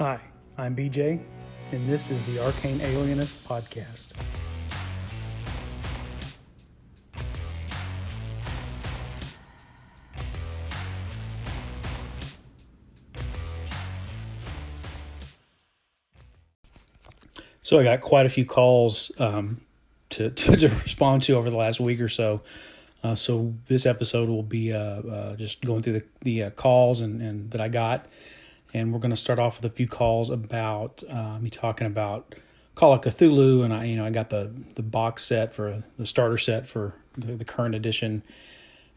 Hi, I'm BJ, and this is the Arcane Alienist Podcast. So I got quite a few calls to respond to over the last week or so. So this episode will be just going through the calls and that I got. And we're going to start off with a few calls about me talking about Call of Cthulhu, and I got the box set for the starter set for the current edition,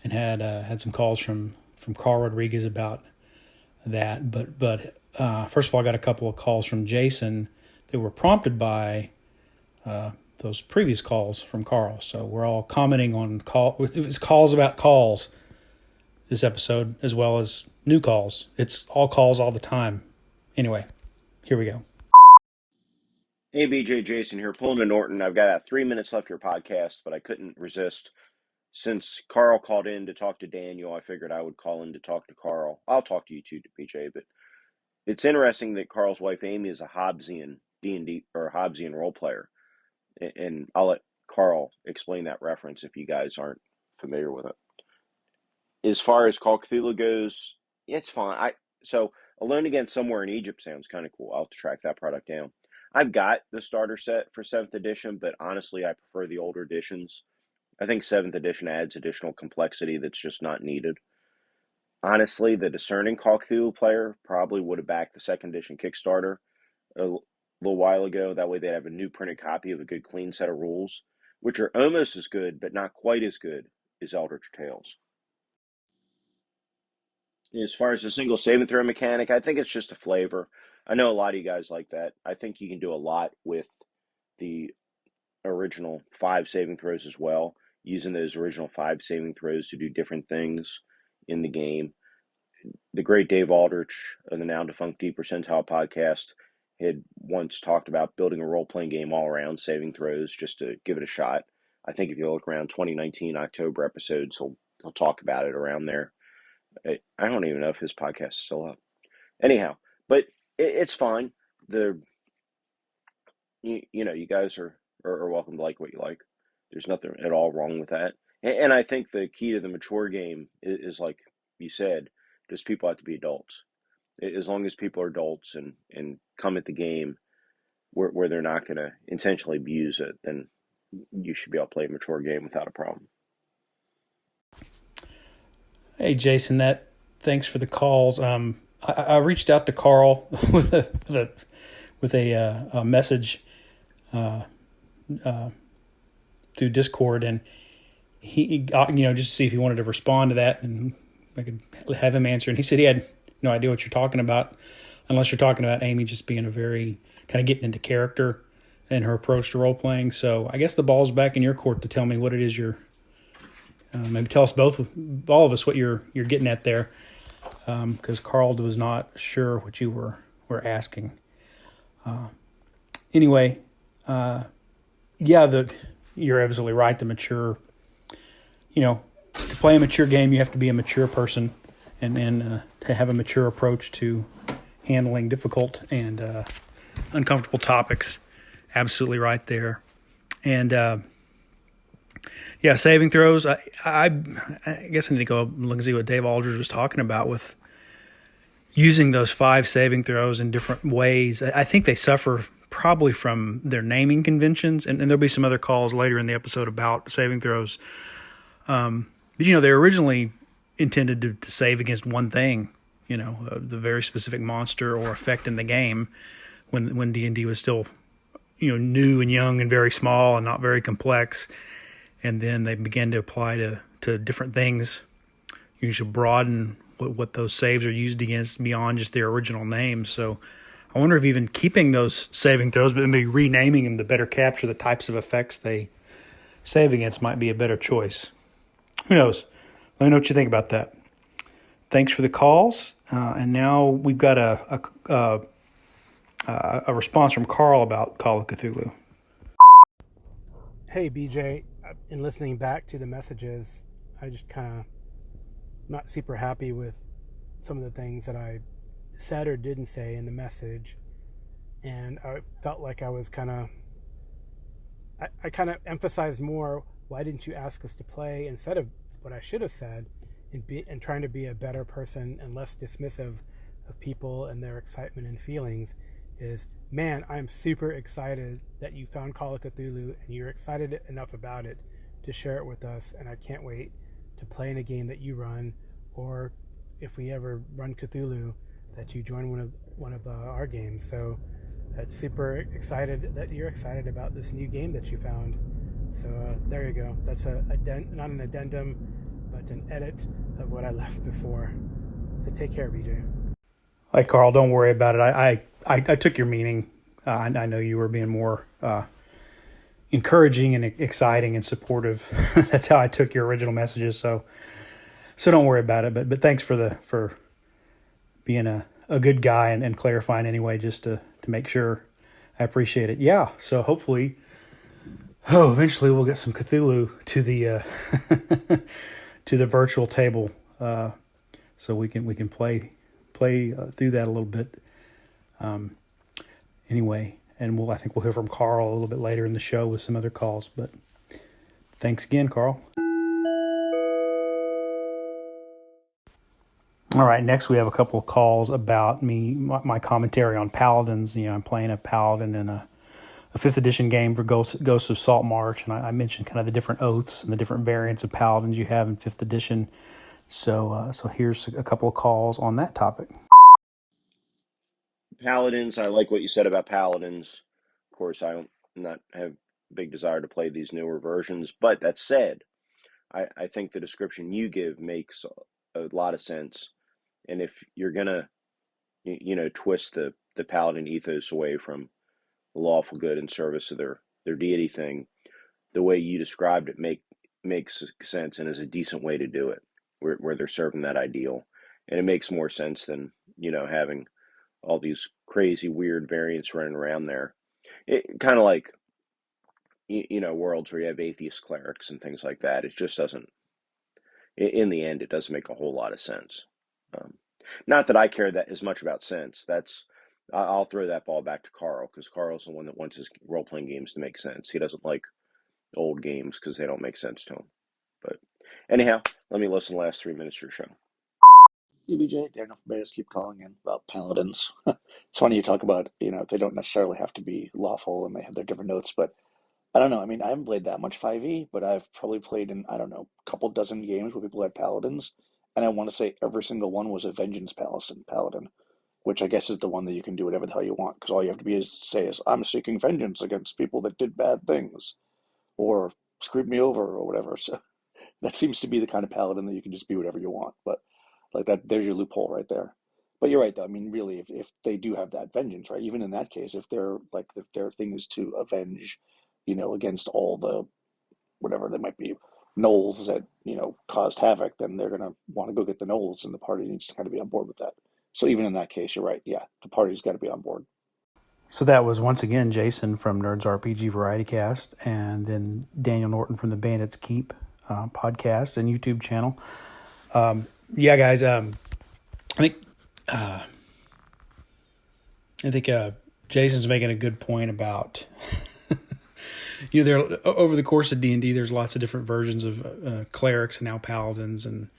and had some calls from Karl Rodriguez about that. But first of all, I got a couple of calls from Jason that were prompted by those previous calls from Karl. So we're all commenting on calls about calls this episode, as well as new calls. It's all calls all the time. Anyway, here we go. Hey, BJ, Jason here, pulling to Norton. I've got 3 minutes left of your podcast, but I couldn't resist. Since Karl called in to talk to Daniel, I figured I would call in to talk to Karl. I'll talk to you too, BJ, but it's interesting that Karl's wife, Amy, is a Hobbesian D&D or Hobbesian role player. And I'll let Karl explain that reference if you guys aren't familiar with it. As far as Call of Cthulhu goes, it's fine. So Alone Again Somewhere in Egypt sounds kind of cool. I'll have to track that product down. I've got the starter set for 7th edition, but honestly, I prefer the older editions. I think 7th edition adds additional complexity that's just not needed. Honestly, the discerning Call of Cthulhu player probably would have backed the 2nd edition Kickstarter a little while ago. That way they'd have a new printed copy of a good clean set of rules, which are almost as good, but not quite as good as Eldritch Tales. As far as the single saving throw mechanic, I think it's just a flavor. I know a lot of you guys like that. I think you can do a lot with the original 5 saving throws as well, using those original 5 saving throws to do different things in the game. The great Dave Aldrich of the now defunct D Percentile podcast had once talked about building a role-playing game all around saving throws just to give it a shot. I think if you look around 2019 October episodes, he'll talk about it around there. I don't even know if his podcast is still up. Anyhow, but it's fine. You guys are welcome to like what you like. There's nothing at all wrong with that. And I think the key to the mature game is like you said, just people have to be adults. As long as people are adults and come at the game where they're not going to intentionally abuse it, then you should be able to play a mature game without a problem. Hey, Jason, thanks for the calls. I reached out to Karl with a message through Discord, and he just to see if he wanted to respond to that, and I could have him answer. And he said he had no idea what you're talking about, unless you're talking about Amy just being a very kind of getting into character and her approach to role playing. So I guess the ball's back in your court to tell me what it is you're. Maybe tell us all of us, what you're getting at there, because Karl was not sure what you were asking. Anyway, you're absolutely right. The mature, to play a mature game, you have to be a mature person, and to have a mature approach to handling difficult and uncomfortable topics. Absolutely right there, and. Yeah, saving throws. I guess I need to go look and see what Dave Aldridge was talking about with using those 5 saving throws in different ways. I think they suffer probably from their naming conventions, and there'll be some other calls later in the episode about saving throws. But they're originally intended to save against one thing, the very specific monster or effect in the game when D&D was still, new and young and very small and not very complex. And then they began to apply to different things. You should broaden what those saves are used against beyond just their original names. So I wonder if even keeping those saving throws, but maybe renaming them to better capture the types of effects they save against might be a better choice. Who knows? Let me know what you think about that. Thanks for the calls. And now we've got a response from Karl about Call of Cthulhu. Hey, BJ. In listening back to the messages, I just kind of not super happy with some of the things that I said or didn't say in the message, and I felt like I was I kind of emphasized more, why didn't you ask us to play, instead of what I should have said, and trying to be a better person and less dismissive of people and their excitement and feelings, is, man, I'm super excited that you found Call of Cthulhu and you're excited enough about it to share it with us, and I can't wait to play in a game that you run, or if we ever run Cthulhu, that you join one of our games. So that's super excited that you're excited about this new game that you found. So there you go. That's not an addendum, but an edit of what I left before. So take care, BJ. Hey, Karl, don't worry about it. I took your meaning. I know you were being more encouraging and exciting and supportive. That's how I took your original messages. So don't worry about it. But thanks for being a good guy and clarifying anyway, just to make sure. I appreciate it. Yeah. So hopefully, eventually we'll get some Cthulhu to the to the virtual table, so we can play through that a little bit. Anyway, and I think we'll hear from Karl a little bit later in the show with some other calls. But thanks again, Karl. All right, next we have a couple of calls about my commentary on Paladins. I'm playing a Paladin in a 5th edition game for Ghosts of Salt March, and I mentioned kind of the different oaths and the different variants of Paladins you have in 5th edition. So here's a couple of calls on that topic. Paladins, I like what you said about Paladins. Of course, I don't not have a big desire to play these newer versions, but that said, I think the description you give makes a lot of sense. And if you're gonna, twist the Paladin ethos away from the lawful good in service of their deity thing, the way you described it makes sense and is a decent way to do it, where they're serving that ideal, and it makes more sense than having all these crazy weird variants running around there. It kind of like worlds where you have atheist clerics and things like that. It just doesn't. In the end, it doesn't make a whole lot of sense. Not that I care that as much about sense. I'll throw that ball back to Karl, because Karl's the one that wants his role-playing games to make sense. He doesn't like old games because they don't make sense to him. But anyhow, let me listen to the last 3 minutes of your show. EBJ, Daniel from Bears, keep calling in about Paladins. It's funny you talk about, they don't necessarily have to be lawful and they have their different notes, but I don't know. I mean, I haven't played that much 5e, but I've probably played in, I don't know, a couple dozen games where people had Paladins, and I want to say every single one was a Vengeance Paladin, which I guess is the one that you can do whatever the hell you want, because all you have to be say is, I'm seeking vengeance against people that did bad things, or screwed me over, or whatever. So that seems to be the kind of Paladin that you can just be whatever you want, but like that, there's your loophole right there. But you're right, though. I mean, really, if they do have that vengeance, right? Even in that case, if their thing is to avenge, against all the whatever they might be gnolls that caused havoc, then they're gonna want to go get the gnolls, and the party needs to kind of be on board with that. So even in that case, you're right. Yeah, the party's got to be on board. So that was once again Jason from Nerds RPG Variety Cast, and then Daniel Norton from the Bandits Keep podcast and YouTube channel. Yeah, guys. I think Jason's making a good point about there over the course of D&D, there's lots of different versions of clerics and now paladins, and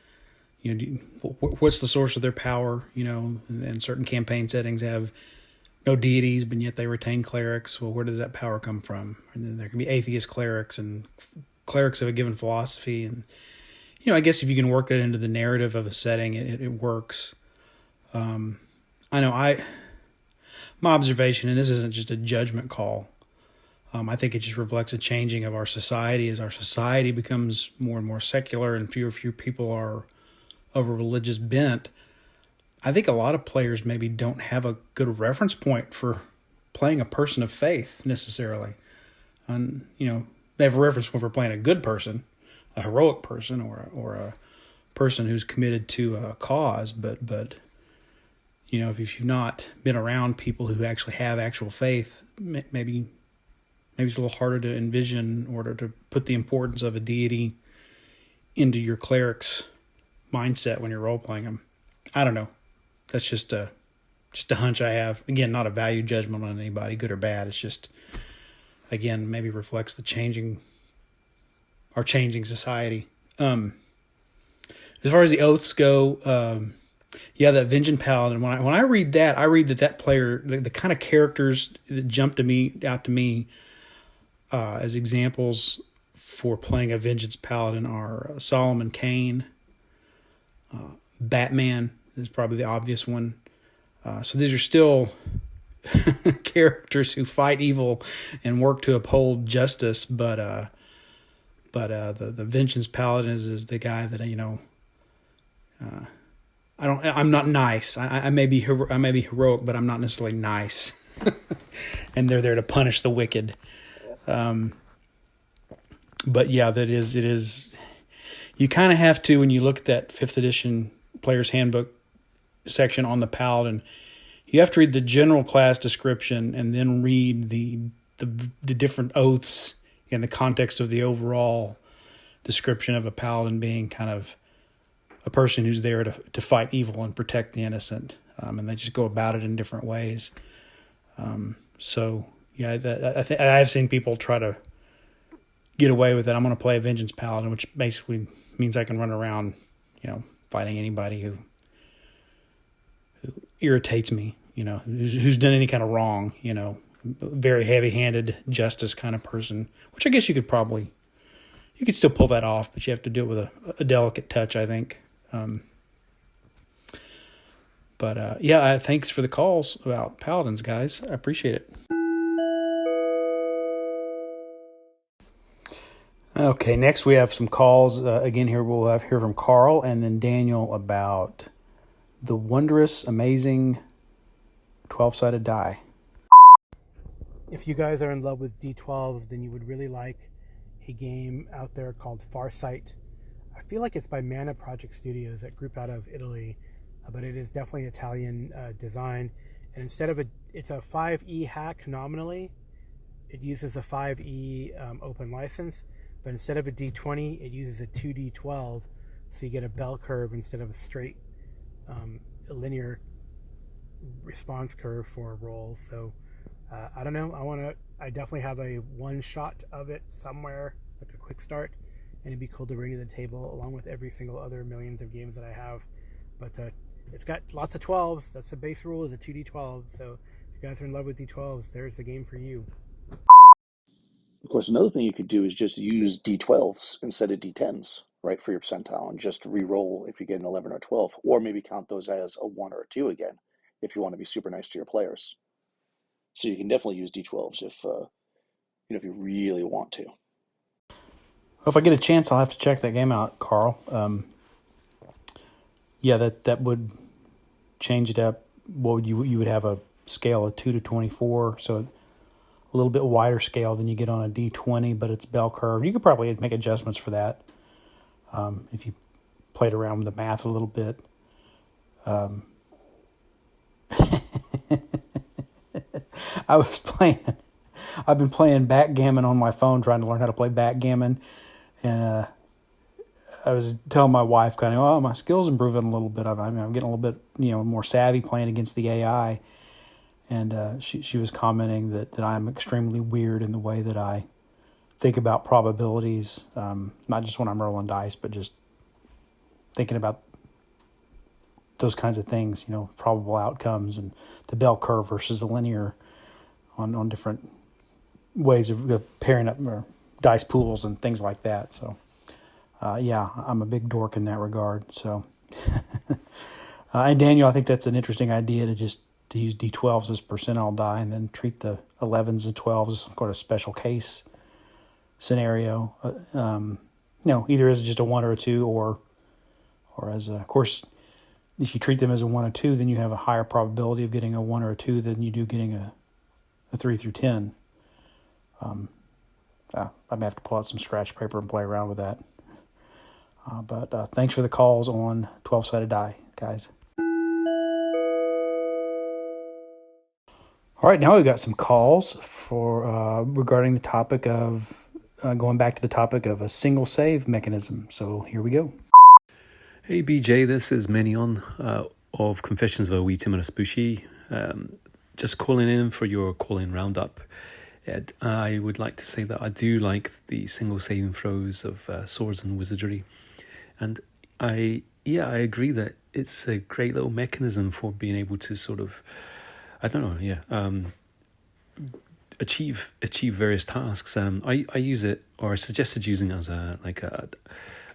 what's the source of their power? And certain campaign settings have no deities, but yet they retain clerics. Well, where does that power come from? And then there can be atheist clerics and clerics of a given philosophy, and I guess if you can work that into the narrative of a setting, it works. I know my observation, and this isn't just a judgment call, I think it just reflects a changing of our society. As our society becomes more and more secular and fewer people are of a religious bent, I think a lot of players maybe don't have a good reference point for playing a person of faith necessarily. And, they have a reference point for playing a good person, a heroic person, or a person who's committed to a cause, but if you've not been around people who actually have actual faith, maybe it's a little harder to envision or to put the importance of a deity into your cleric's mindset when you're role playing them. I don't know. That's just just a hunch I have. Again, not a value judgment on anybody, good or bad. It's just, again, maybe reflects our changing society. As far as the oaths go, that Vengeance Paladin. When I read that, I read that player, the kind of characters that jump out to me as examples for playing a Vengeance Paladin are Solomon Kane, Batman is probably the obvious one. So these are still characters who fight evil and work to uphold justice, but the Vengeance Paladin is the guy that I'm not nice. I may be heroic, but I'm not necessarily nice. And they're there to punish the wicked. But yeah, it is. You kind of have to, when you look at that 5th edition Player's Handbook section on the Paladin, you have to read the general class description and then read the different oaths in the context of the overall description of a Paladin being kind of a person who's there to fight evil and protect the innocent. And they just go about it in different ways. I've seen people try to get away with it. I'm going to play a Vengeance Paladin, which basically means I can run around, fighting anybody who irritates me, who's done any kind of wrong, very heavy-handed justice kind of person, which I guess you could still pull that off, but you have to do it with a delicate touch, I think. Thanks for the calls about Paladins, guys. I appreciate it. Okay, next we have some calls. Again, here we'll hear from Karl and then Daniel about the wondrous, amazing 12-sided die. If you guys are in love with D12s, then you would really like a game out there called Farsight. I feel like it's by Mana Project Studios, that group out of Italy, but it is definitely Italian design. And instead of it's a 5e hack nominally. It uses a 5e open license, but instead of a D20, it uses a 2D12, so you get a bell curve instead of a straight linear response curve for rolls. So I don't know. I definitely have a one shot of it somewhere, like a quick start, and it'd be cool to bring to the table along with every single other millions of games that I have. But it's got lots of 12s. That's the base rule, is a 2D12. So if you guys are in love with D12s, there's the game for you. Of course, another thing you could do is just use D12s instead of D10s, right, for your percentile, and just re-roll if you get an 11 or 12, or maybe count those as a 1 or a 2 again, if you want to be super nice to your players. So you can definitely use D12s if you really want to. Well, if I get a chance, I'll have to check that game out, Karl. That would change it up. Well, you would have a scale of 2 to 24, so a little bit wider scale than you get on a D20, but it's bell curve. You could probably make adjustments for that if you played around with the math a little bit. I've been playing backgammon on my phone, trying to learn how to play backgammon, and I was telling my wife kind of, my skills improving a little bit. I'm getting a little bit more savvy playing against the AI. And she was commenting that I'm extremely weird in the way that I think about probabilities, not just when I'm rolling dice, but just thinking about those kinds of things, probable outcomes and the bell curve versus the linear on different ways of pairing up or dice pools and things like that. So, I'm a big dork in that regard. So, and Daniel, I think that's an interesting idea to use D12s as percentile die and then treat the 11s and 12s as some sort of special case scenario. Either as just a 1 or a 2 or as of course, if you treat them as a 1 or 2, then you have a higher probability of getting a 1 or a 2 than you do getting a 3 through 10. I may have to pull out some scratch paper and play around with that. But thanks for the calls on 12-sided die, guys. All right, now we've got some calls for regarding the topic of going back to the topic of a single save mechanism. So here we go. Hey BJ, this is Menion of Confessions of a Wee Timorous Bushy. just calling in for your call-in roundup. Ed, I would like to say that I do like the single saving throws of Swords and Wizardry, and I agree that it's a great little mechanism for being able to sort of, I don't know, achieve various tasks. I use it, or I suggested using it as a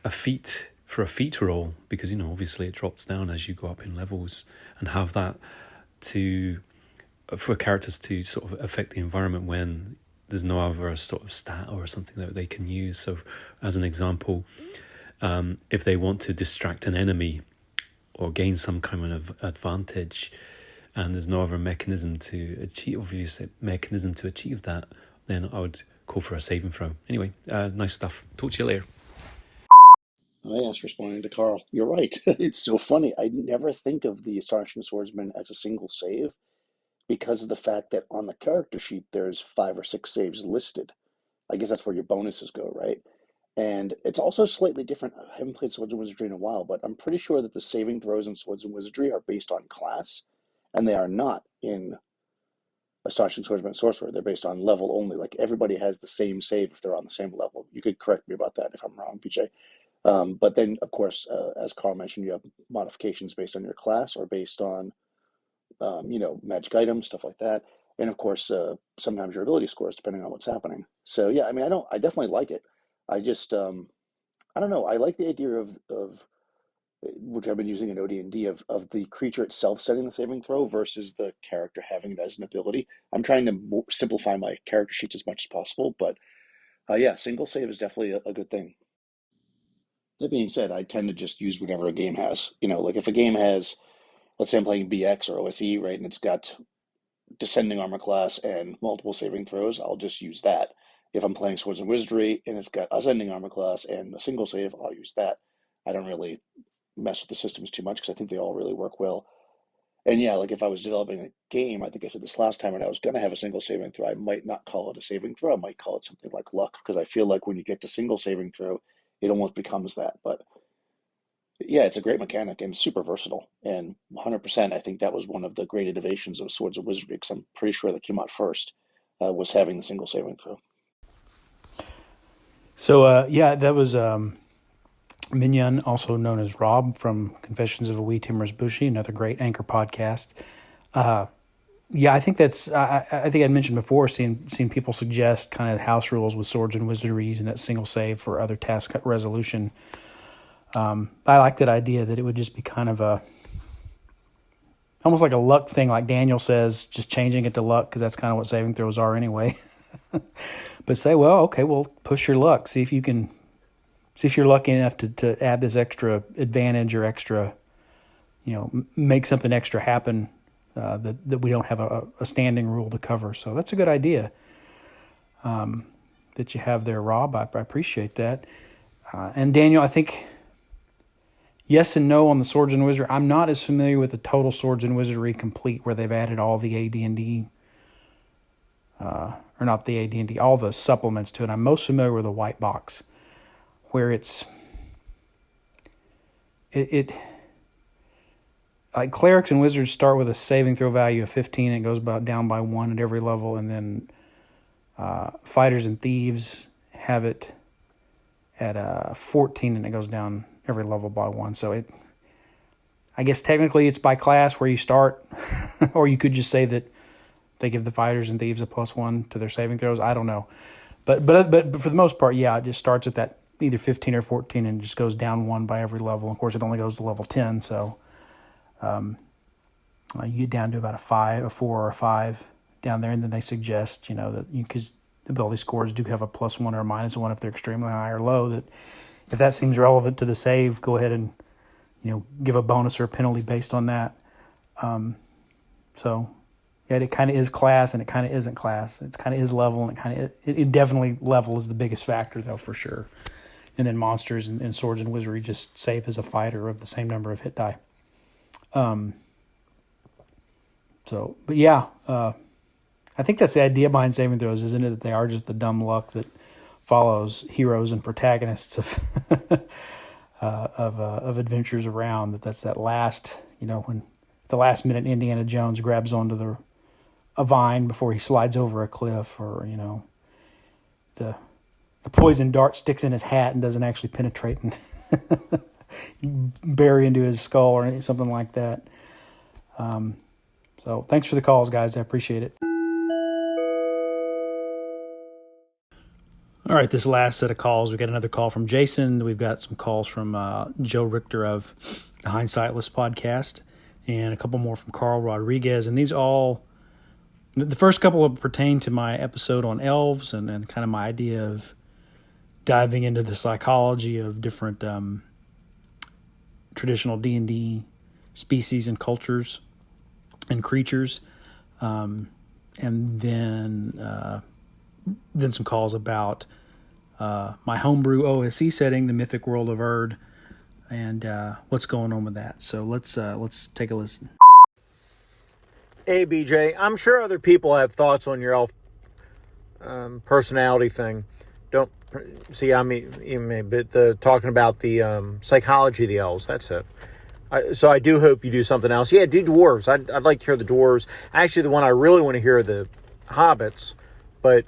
feat for a feat roll, because obviously it drops down as you go up in levels, and have that for characters to sort of affect the environment when there's no other sort of stat or something that they can use. So as an example, if they want to distract an enemy or gain some kind of advantage, and there's no other mechanism to achieve that, then I would call for a saving throw. Anyway, nice stuff. Talk to you later. Yes, responding to Carl. You're right. It's so funny. I never think of the Astonishing Swordsman as a single save because of the fact that on the character sheet there's 5 or 6 saves listed. I guess that's where your bonuses go, right? And it's also slightly different. I haven't played Swords and Wizardry in a while, but I'm pretty sure that the saving throws in Swords and Wizardry are based on class, and they are not in Astonishing Swordsman and Sorcerer. They're based on level only. Like, everybody has the same save if they're on the same level. You could correct me about that if I'm wrong, PJ. But then, of course, as Carl mentioned, you have modifications based on your class or based on, magic items, stuff like that. And of course, sometimes your ability scores, depending on what's happening. So yeah, I mean, I definitely like it. I just, I don't know. I like the idea of which I've been using in OD&D of the creature itself setting the saving throw versus the character having it as an ability. I'm trying to simplify my character sheets as much as possible, but yeah, single save is definitely a good thing. That being said, I tend to just use whatever a game has. Like if a game has, let's say I'm playing BX or OSE, right, and it's got descending armor class and multiple saving throws, I'll just use that. If I'm playing Swords and Wizardry and it's got ascending armor class and a single save, I'll use that. I don't really mess with the systems too much because I think they all really work well. And yeah, like if I was developing a game, I think I said this last time, and I was going to have a single saving throw, I might not call it a saving throw. I might call it something like luck, because I feel like when you get to single saving throw, it almost becomes that. But yeah, it's a great mechanic and super versatile. And 100%, I think that was one of the great innovations of Swords of Wizardry, because I'm pretty sure that came out first, was having the single saving throw. So, yeah, that was Menion, also known as Rob from Confessions of a Wee Timorous Bushy, another great Anchor podcast. Yeah, I think that's, I think I'd mentioned before, seen people suggest kind of house rules with Swords and Wizardry using that single save for other task resolution. I like that idea that it would just be kind of almost like a luck thing, like Daniel says, just changing it to luck, because that's kind of what saving throws are anyway. But say, well, okay, well, push your luck. See if you're lucky enough to add this extra advantage or extra, make something extra happen that we don't have a standing rule to cover. So that's a good idea that you have there, Rob. I appreciate that. And Daniel, I think yes and no on the Swords and Wizardry. I'm not as familiar with the total Swords and Wizardry Complete, where they've added all the AD&D, or not the AD&D, all the supplements to it. I'm most familiar with the white box, where it like clerics and wizards start with a saving throw value of 15, and it goes down by 1 at every level, and then fighters and thieves have it at 14, and it goes down every level by 1. So I guess technically it's by class where you start, or you could just say that they give the fighters and thieves a +1 to their saving throws. I don't know, but for the most part, yeah, it just starts at that either 15 or 14 and just goes down 1 by every level. Of course, it only goes to level 10, so you get down to about a 4 or a 5 down there, and then they suggest, that because ability scores do have a +1 or a -1 if they're extremely high or low, that if that seems relevant to the save, go ahead and give a bonus or a penalty based on that. So yeah, it kind of is class and it kind of isn't class. It kind of is level, and it definitely level is the biggest factor though, for sure. And then monsters and Swords and Wizardry just save as a fighter of the same number of hit die. But yeah, I think that's the idea behind saving throws, isn't it? That they are just the dumb luck that follows heroes and protagonists of adventures around. That's that last, when the last minute Indiana Jones grabs onto a vine before he slides over a cliff, or the poison dart sticks in his hat and doesn't actually penetrate and bury into his skull or something like that. So thanks for the calls, guys. I appreciate it. All right, this last set of calls, we got another call from Jason. We've got some calls from Joe Richter of the Hindsightless podcast, and a couple more from Karl Rodriguez. And these all, the first couple pertain to my episode on elves and kind of my idea of diving into the psychology of different traditional D&D species and cultures and creatures. And then some calls about my homebrew OSE setting, the Mythic World of Erd, and what's going on with that. So let's take a listen. Hey, BJ, I'm sure other people have thoughts on your elf personality thing. Don't see, I mean, but talking about the psychology of the elves, that's it. So I do hope you do something else. Yeah, do dwarves. I'd like to hear the dwarves. Actually, the one I really want to hear are the hobbits, but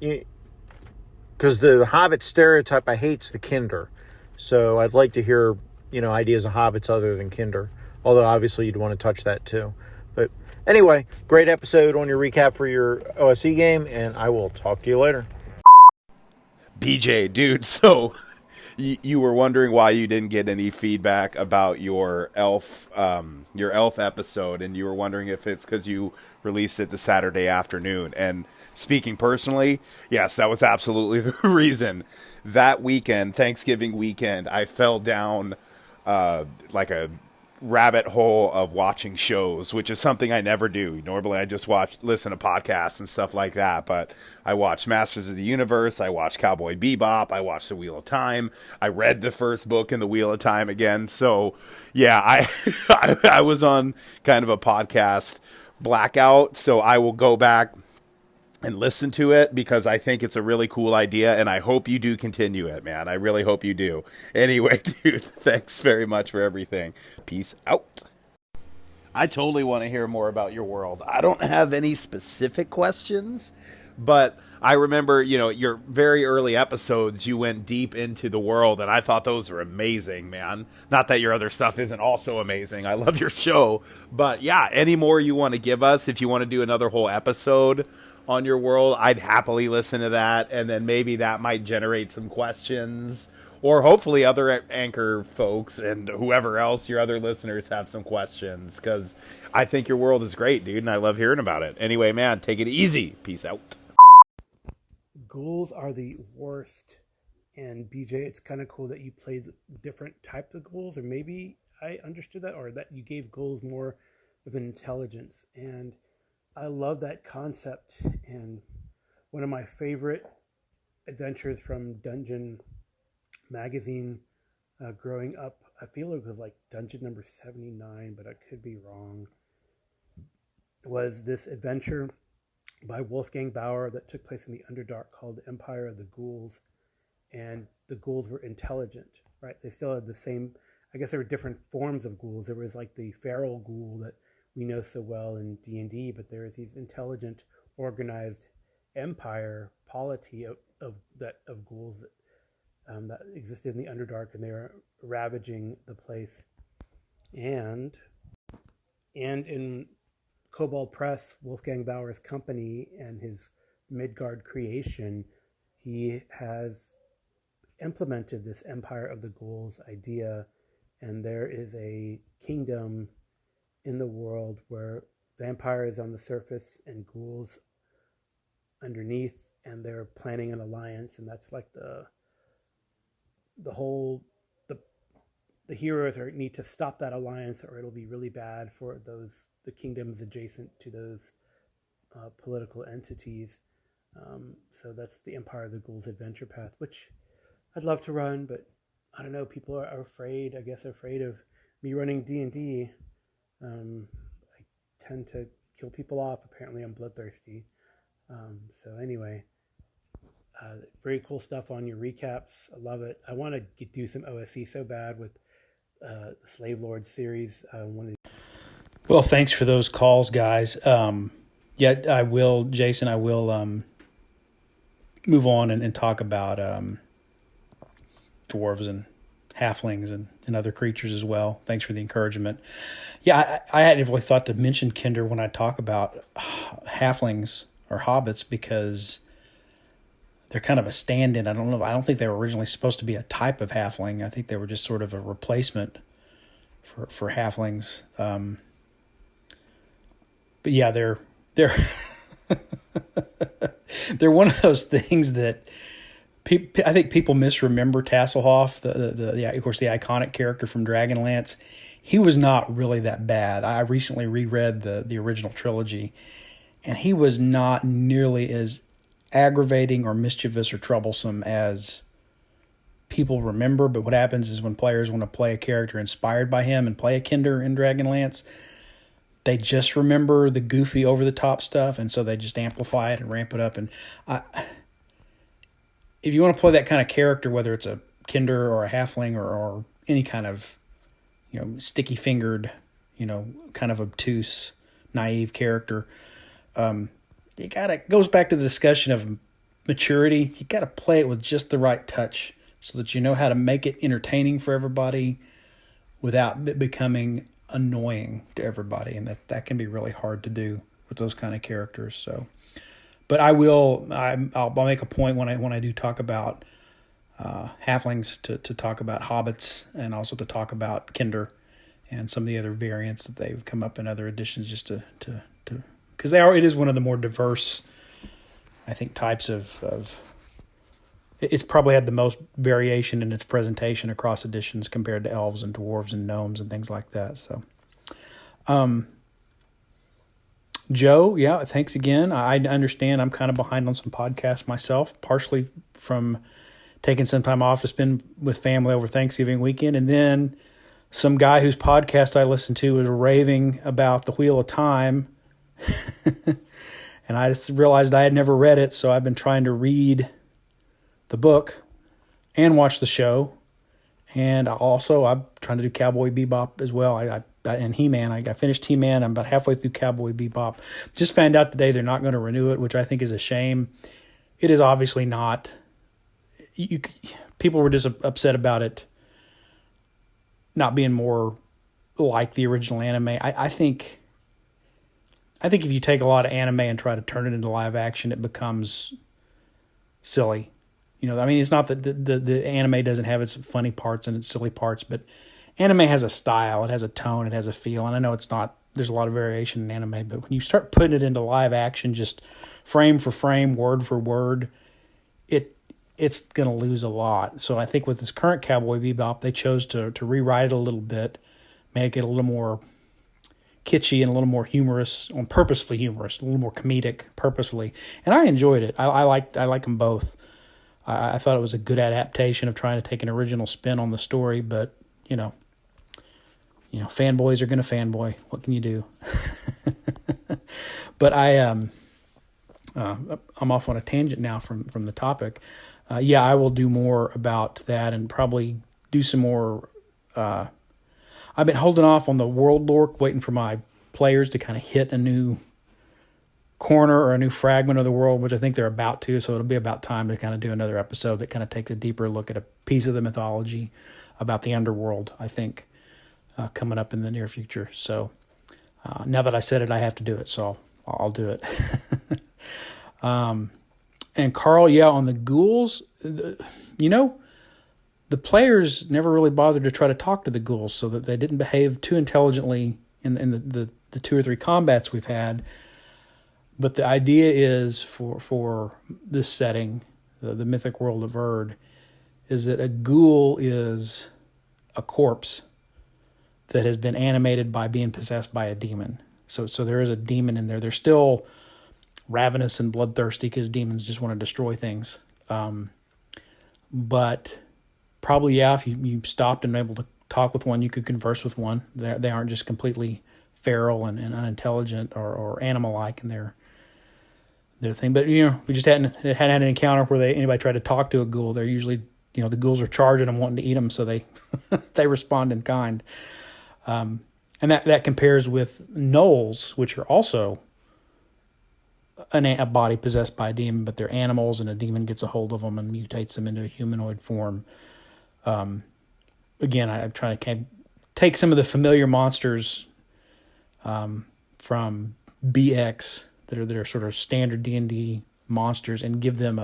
because the hobbit stereotype I hate's the kinder. So I'd like to hear, ideas of hobbits other than kinder. Although obviously you'd want to touch that too. But anyway, great episode on your recap for your OSE game, and I will talk to you later. BJ, dude, so you were wondering why you didn't get any feedback about your elf episode, and you were wondering if it's because you released it the Saturday afternoon. And speaking personally, yes, that was absolutely the reason. That weekend, Thanksgiving weekend, I fell down like a rabbit hole of watching shows, which is something I never do. Normally I just listen to podcasts and stuff like that, but I watched Masters of the Universe, I watched Cowboy Bebop, I watched The Wheel of Time, I read the first book in The Wheel of Time again. So yeah, I was on kind of a podcast blackout, so I will go back and listen to it because I think it's a really cool idea, and I hope you do continue it, man. I really hope you do. Anyway, dude, thanks very much for everything. Peace out. I totally want to hear more about your world. I don't have any specific questions, but I remember, your very early episodes, you went deep into the world, and I thought those were amazing, man. Not that your other stuff isn't also amazing. I love your show. But yeah, any more you want to give us, if you want to do another whole episode on your world, I'd happily listen to that, and then maybe that might generate some questions, or hopefully other anchor folks and whoever else, your other listeners, have some questions, because I think your world is great, dude, and I love hearing about it. Anyway, man, take it easy. Peace out. Ghouls are the worst, and BJ, it's kind of cool that you played different types of ghouls, or maybe I understood that, or that you gave ghouls more of an intelligence, and I love that concept. And one of my favorite adventures from Dungeon magazine growing up, I feel it was like Dungeon number 79, but I could be wrong, was this adventure by Wolfgang Bauer that took place in the Underdark called Empire of the Ghouls. And the ghouls were intelligent, right? They still had the same, I guess there were different forms of ghouls. There was like the feral ghoul that we know so well in D&D, but there is these intelligent, organized empire polity of ghouls that existed in the Underdark, and they were ravaging the place. And in Kobold Press, Wolfgang Bauer's company and his Midgard creation, he has implemented this Empire of the Ghouls idea, and there is a kingdom in the world where vampires on the surface and ghouls underneath, and they're planning an alliance, and that's like the heroes need to stop that alliance, or it'll be really bad for the kingdoms adjacent to those political entities. So that's the Empire of the Ghouls adventure path, which I'd love to run, but I don't know, people are afraid, I guess, afraid of me running D&D. I tend to kill people off. Apparently I'm bloodthirsty. So anyway, very cool stuff on your recaps. I love it. I want to do some OSE so bad with the Slave Lord series. Well, thanks for those calls, guys. Yeah, I will, Jason. I will move on and talk about dwarves and halflings and other creatures as well. Thanks for the encouragement. Yeah, I hadn't really thought to mention Kinder when I talk about halflings or hobbits because they're kind of a stand-in. I don't know. I don't think they were originally supposed to be a type of halfling. I think they were just sort of a replacement for halflings. But yeah, they're they're one of those things that I think people misremember Tasselhoff, the of course the iconic character from Dragonlance. He was not really that bad. I recently reread the original trilogy, and he was not nearly as aggravating or mischievous or troublesome as people remember. But what happens is when players want to play a character inspired by him and play a Kinder in Dragonlance, they just remember the goofy over-the-top stuff, and so they just amplify it and ramp it up. And if you want to play that kind of character, whether it's a Kinder or a halfling or any kind of, sticky-fingered, kind of obtuse, naive character, it goes back to the discussion of maturity. You got to play it with just the right touch so that you know how to make it entertaining for everybody without it becoming annoying to everybody, and that can be really hard to do with those kind of characters. So, but I'll make a point when I do talk about halflings to talk about hobbits and also to talk about Kinder and some of the other variants that they've come up in other editions, just to because it is one of the more diverse, I think, types of it's probably had the most variation in its presentation across editions compared to elves and dwarves and gnomes and things like that. So, Joe, yeah, thanks again. I understand I'm kind of behind on some podcasts myself, partially from taking some time off to spend with family over Thanksgiving weekend, and then some guy whose podcast I listened to was raving about the Wheel of Time, and I just realized I had never read it, so I've been trying to read the book and watch the show, and also I'm trying to do Cowboy Bebop as well. And He-Man, I finished He-Man. I'm about halfway through Cowboy Bebop. Just found out today they're not going to renew it, which I think is a shame. It is obviously not. People were just upset about it not being more like the original anime. I think if you take a lot of anime and try to turn it into live action, it becomes silly. It's not that the anime doesn't have its funny parts and its silly parts, but anime has a style, it has a tone, it has a feel. And I know there's a lot of variation in anime, but when you start putting it into live action, just frame for frame, word for word, it's going to lose a lot. So I think with this current Cowboy Bebop, they chose to rewrite it a little bit, make it a little more kitschy and a little more humorous, purposefully humorous, a little more comedic, purposefully. And I enjoyed it. I like them both. I thought it was a good adaptation of trying to take an original spin on the story, but fanboys are going to fanboy. What can you do? But I'm off on a tangent now from the topic. I will do more about that and probably do some more. I've been holding off on the world lore, waiting for my players to kind of hit a new corner or a new fragment of the world, which I think they're about to. So it'll be about time to kind of do another episode that kind of takes a deeper look at a piece of the mythology about the underworld, I think, coming up in the near future. So now that I said it, I have to do it. So I'll do it. And Karl, on the ghouls, the players never really bothered to try to talk to the ghouls, so that they didn't behave too intelligently in the 2 or 3 combats we've had. But the idea is for this setting, the mythic world of Erd, is that a ghoul is a corpse that has been animated by being possessed by a demon. So there is a demon in there. They're still ravenous and bloodthirsty because demons just want to destroy things. But probably, if you stopped and were able to talk with one, you could converse with one. They aren't just completely feral and unintelligent or animal-like in their thing. But, we just hadn't had an encounter where anybody tried to talk to a ghoul. They're usually, the ghouls are charging them, wanting to eat them, so they they respond in kind. And that compares with gnolls, which are also a body possessed by a demon, but they're animals, and a demon gets a hold of them and mutates them into a humanoid form. Again, I'm trying to take some of the familiar monsters from BX that are sort of standard D&D monsters and give them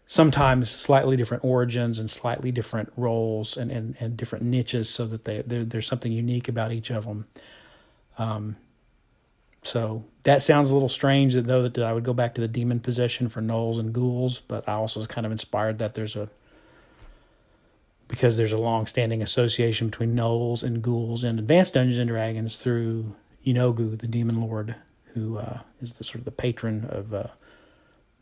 sometimes slightly different origins and slightly different roles and different niches, so that there's something unique about each of them. So that sounds a little strange, though, that I would go back to the demon possession for gnolls and ghouls, but I also was kind of inspired that because there's a long-standing association between gnolls and ghouls in Advanced Dungeons and Dragons through Inogu, the demon lord, who is the sort of the patron of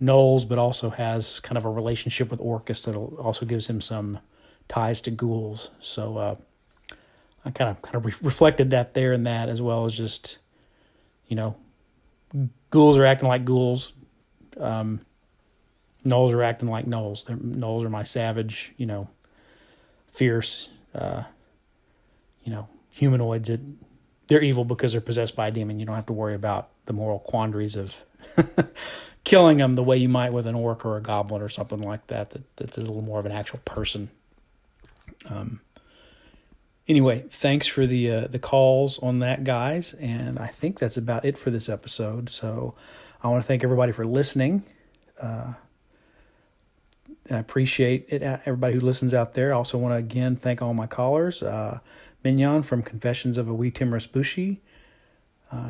gnolls, but also has kind of a relationship with Orcus that also gives him some ties to ghouls. So I kind of reflected that there and that, as well as just, ghouls are acting like ghouls. Gnolls are acting like gnolls. Gnolls are my savage, fierce, humanoids. They're evil because they're possessed by a demon. You don't have to worry about the moral quandaries of killing them the way you might with an orc or a goblin or something like that. That's a little more of an actual person. Anyway, thanks for the calls on that, guys. And I think that's about it for this episode. So I want to thank everybody for listening. I appreciate it, everybody who listens out there. I also want to, again, thank all my callers. Menion from Confessions of a Wee Timorous Bushi,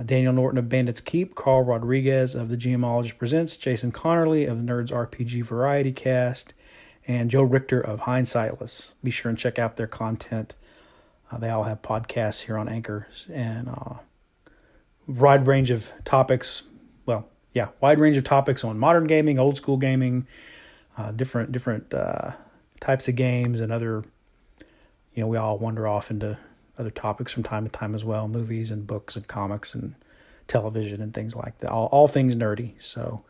Daniel Norton of Bandits Keep, Karl Rodriguez of The Geomologist Presents, Jason Connerly of the Nerds RPG Variety Cast, and Joe Richter of Hindsightless. Be sure and check out their content. They all have podcasts here on Anchor, and wide range of topics. Wide range of topics on modern gaming, old school gaming, different types of games, and other. We all wander off into other topics from time to time as well, movies and books and comics and television and things like that. All things nerdy. So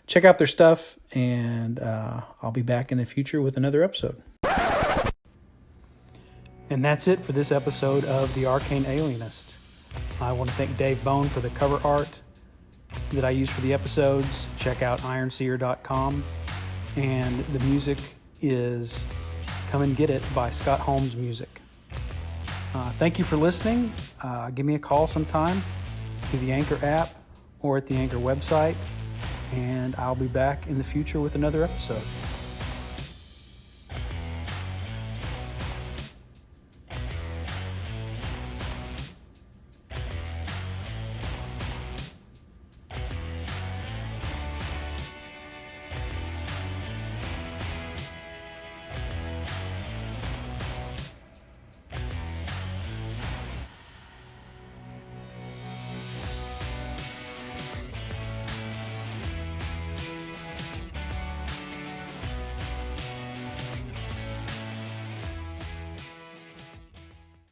check out their stuff, and I'll be back in the future with another episode. And that's it for this episode of The Arcane Alienist. I want to thank Dave Bone for the cover art that I use for the episodes. Check out ironseer.com. And the music is Come and Get It by Scott Holmes Music. Thank you for listening. Give me a call sometime through the Anchor app or at the Anchor website, and I'll be back in the future with another episode.